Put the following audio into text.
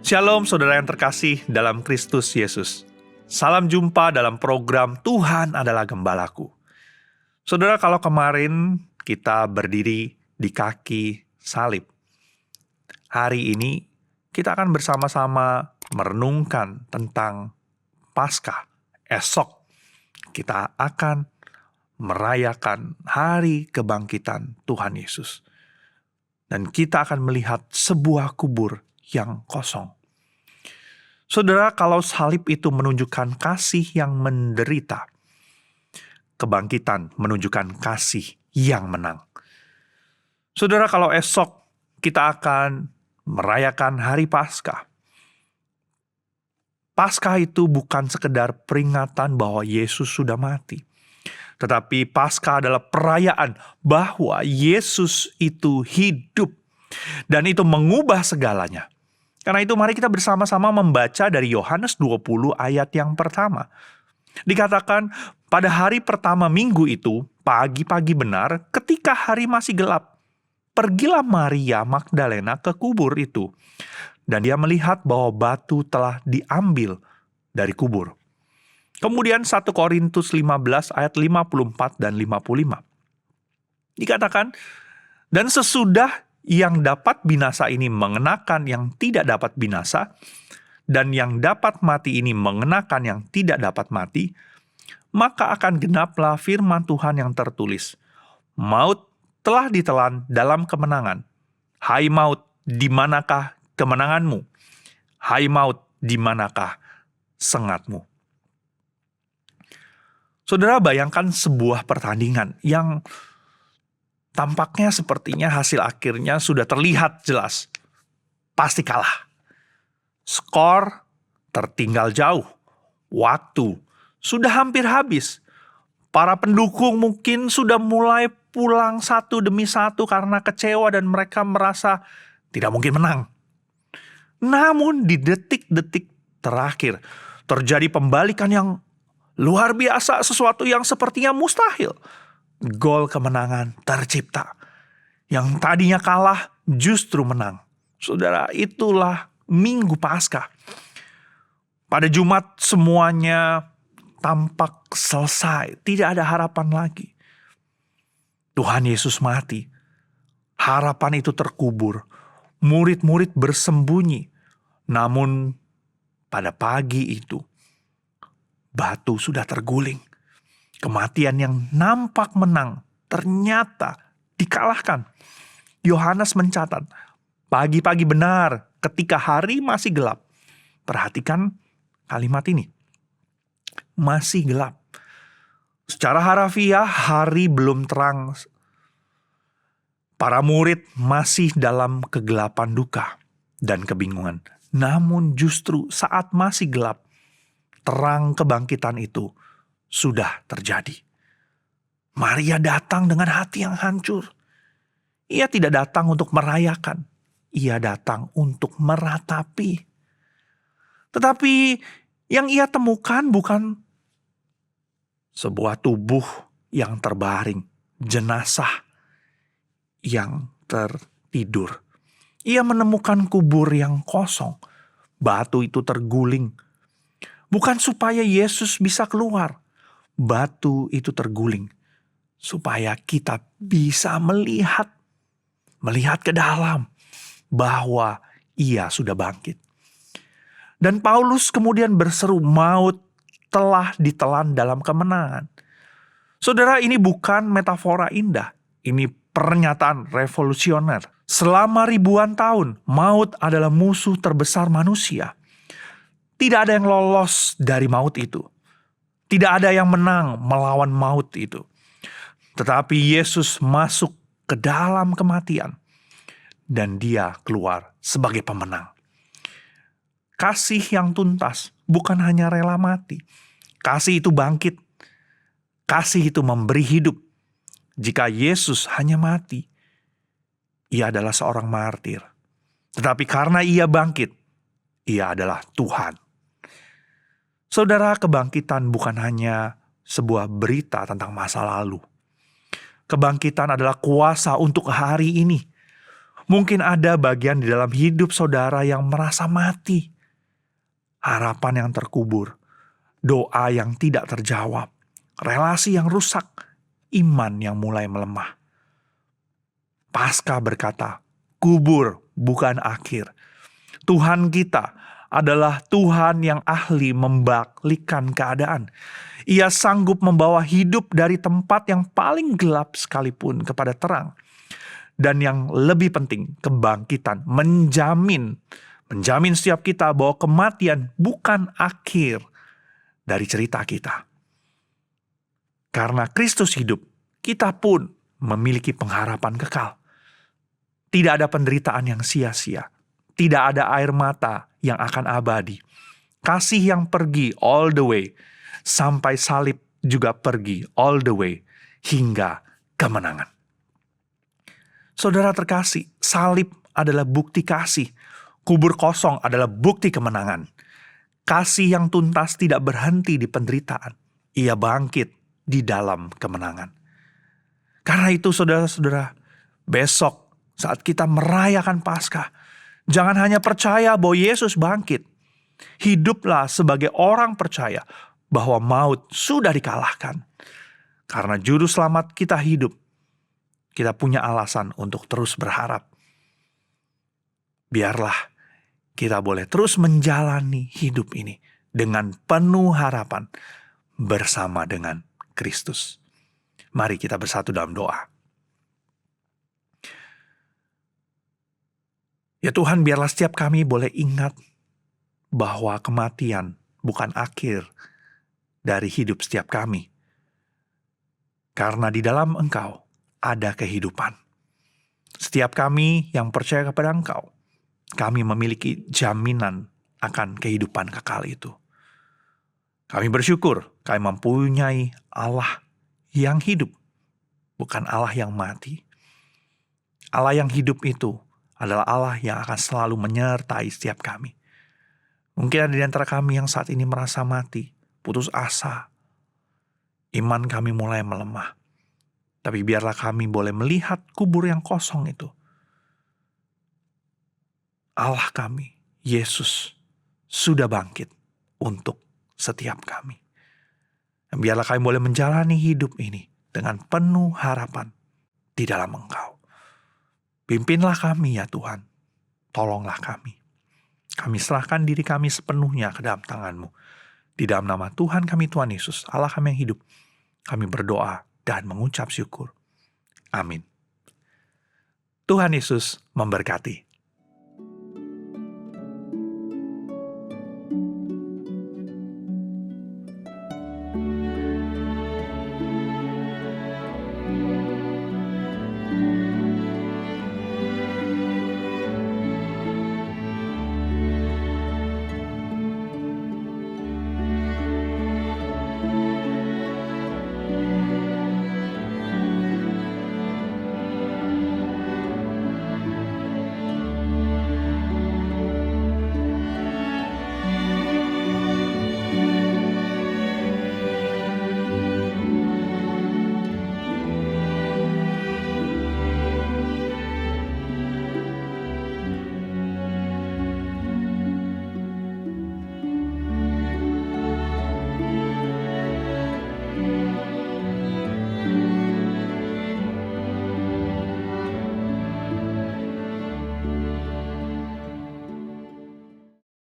Shalom saudara yang terkasih dalam Kristus Yesus. Salam jumpa dalam program Tuhan adalah Gembalaku. Saudara, kalau kemarin kita berdiri di kaki salib, hari ini kita akan bersama-sama merenungkan tentang Paskah. Esok kita akan merayakan hari kebangkitan Tuhan Yesus. Dan kita akan melihat sebuah kubur yang kosong. Saudara, kalau salib itu menunjukkan kasih yang menderita, kebangkitan menunjukkan kasih yang menang. Saudara, kalau esok kita akan merayakan hari Paskah, Paskah itu bukan sekedar peringatan bahwa Yesus sudah mati, tetapi Paskah adalah perayaan bahwa Yesus itu hidup, dan itu mengubah segalanya. Karena itu mari kita bersama-sama membaca dari Yohanes 20 ayat yang pertama. Dikatakan pada hari pertama minggu itu, pagi-pagi benar, ketika hari masih gelap, pergilah Maria Magdalena ke kubur itu. Dan dia melihat bahwa batu telah diambil dari kubur. Kemudian 1 Korintus 15 ayat 54 dan 55. Dikatakan, dan sesudah yang dapat binasa ini mengenakan yang tidak dapat binasa, dan yang dapat mati ini mengenakan yang tidak dapat mati, maka akan genaplah firman Tuhan yang tertulis. Maut telah ditelan dalam kemenangan. Hai maut, di manakah kemenanganmu? Hai maut, di manakah sengatmu? Saudara, bayangkan sebuah pertandingan yang tampaknya sepertinya hasil akhirnya sudah terlihat jelas. Pasti kalah. Skor tertinggal jauh. Waktu sudah hampir habis. Para pendukung mungkin sudah mulai pulang satu demi satu karena kecewa dan mereka merasa tidak mungkin menang. Namun di detik-detik terakhir terjadi pembalikan yang luar biasa, sesuatu yang sepertinya mustahil. Gol kemenangan tercipta. Yang tadinya kalah justru menang. Saudara, itulah Minggu Paskah. Pada Jumat semuanya tampak selesai. Tidak ada harapan lagi. Tuhan Yesus mati. Harapan itu terkubur. Murid-murid bersembunyi. Namun pada pagi itu batu sudah terguling. Kematian yang nampak menang ternyata dikalahkan. Yohanes mencatat, pagi-pagi benar ketika hari masih gelap. Perhatikan kalimat ini. Masih gelap. Secara harafiah hari belum terang. Para murid masih dalam kegelapan duka dan kebingungan. Namun justru saat masih gelap, terang kebangkitan itu sudah terjadi. Maria datang dengan hati yang hancur. Ia tidak datang untuk merayakan. Ia datang untuk meratapi. Tetapi yang ia temukan bukan sebuah tubuh yang terbaring, jenazah yang tertidur. Ia menemukan kubur yang kosong. Batu itu terguling. Bukan supaya Yesus bisa keluar. Batu itu terguling supaya kita bisa melihat ke dalam bahwa ia sudah bangkit. Dan Paulus kemudian berseru, maut telah ditelan dalam kemenangan. Saudara, ini bukan metafora indah. Ini pernyataan revolusioner. Selama ribuan tahun, maut adalah musuh terbesar manusia. Tidak ada yang lolos dari maut itu. Tidak ada yang menang melawan maut itu. Tetapi Yesus masuk ke dalam kematian. Dan dia keluar sebagai pemenang. Kasih yang tuntas bukan hanya rela mati. Kasih itu bangkit. Kasih itu memberi hidup. Jika Yesus hanya mati, ia adalah seorang martir. Tetapi karena ia bangkit, ia adalah Tuhan. Saudara, kebangkitan bukan hanya sebuah berita tentang masa lalu. Kebangkitan adalah kuasa untuk hari ini. Mungkin ada bagian di dalam hidup saudara yang merasa mati. Harapan yang terkubur, doa yang tidak terjawab, relasi yang rusak, iman yang mulai melemah. Paskah berkata, kubur bukan akhir. Tuhan kita adalah Tuhan yang ahli membalikkan keadaan. Ia sanggup membawa hidup dari tempat yang paling gelap sekalipun kepada terang. Dan yang lebih penting, kebangkitan menjamin setiap kita bahwa kematian bukan akhir dari cerita kita. Karena Kristus hidup, kita pun memiliki pengharapan kekal. Tidak ada penderitaan yang sia-sia. Tidak ada air mata yang akan abadi. Kasih yang pergi all the way, sampai salib juga pergi all the way, hingga kemenangan. Saudara terkasih, salib adalah bukti kasih. Kubur kosong adalah bukti kemenangan. Kasih yang tuntas tidak berhenti di penderitaan. Ia bangkit di dalam kemenangan. Karena itu saudara-saudara, besok saat kita merayakan Paskah, jangan hanya percaya bahwa Yesus bangkit. Hiduplah sebagai orang percaya bahwa maut sudah dikalahkan. Karena juru selamat kita hidup, kita punya alasan untuk terus berharap. Biarlah kita boleh terus menjalani hidup ini dengan penuh harapan bersama dengan Kristus. Mari kita bersatu dalam doa. Ya Tuhan, biarlah setiap kami boleh ingat bahwa kematian bukan akhir dari hidup setiap kami. Karena di dalam Engkau ada kehidupan. Setiap kami yang percaya kepada Engkau, kami memiliki jaminan akan kehidupan kekal itu. Kami bersyukur kami mempunyai Allah yang hidup, bukan Allah yang mati. Allah yang hidup itu adalah Allah yang akan selalu menyertai setiap kami. Mungkin ada di antara kami yang saat ini merasa mati, putus asa. Iman kami mulai melemah. Tapi biarlah kami boleh melihat kubur yang kosong itu. Allah kami, Yesus, sudah bangkit untuk setiap kami. Dan biarlah kami boleh menjalani hidup ini dengan penuh harapan di dalam Engkau. Pimpinlah kami ya Tuhan, tolonglah kami. Kami serahkan diri kami sepenuhnya ke dalam tangan-Mu. Di dalam nama Tuhan kami, Tuhan Yesus, Allah kami yang hidup, kami berdoa dan mengucap syukur. Amin. Tuhan Yesus memberkati.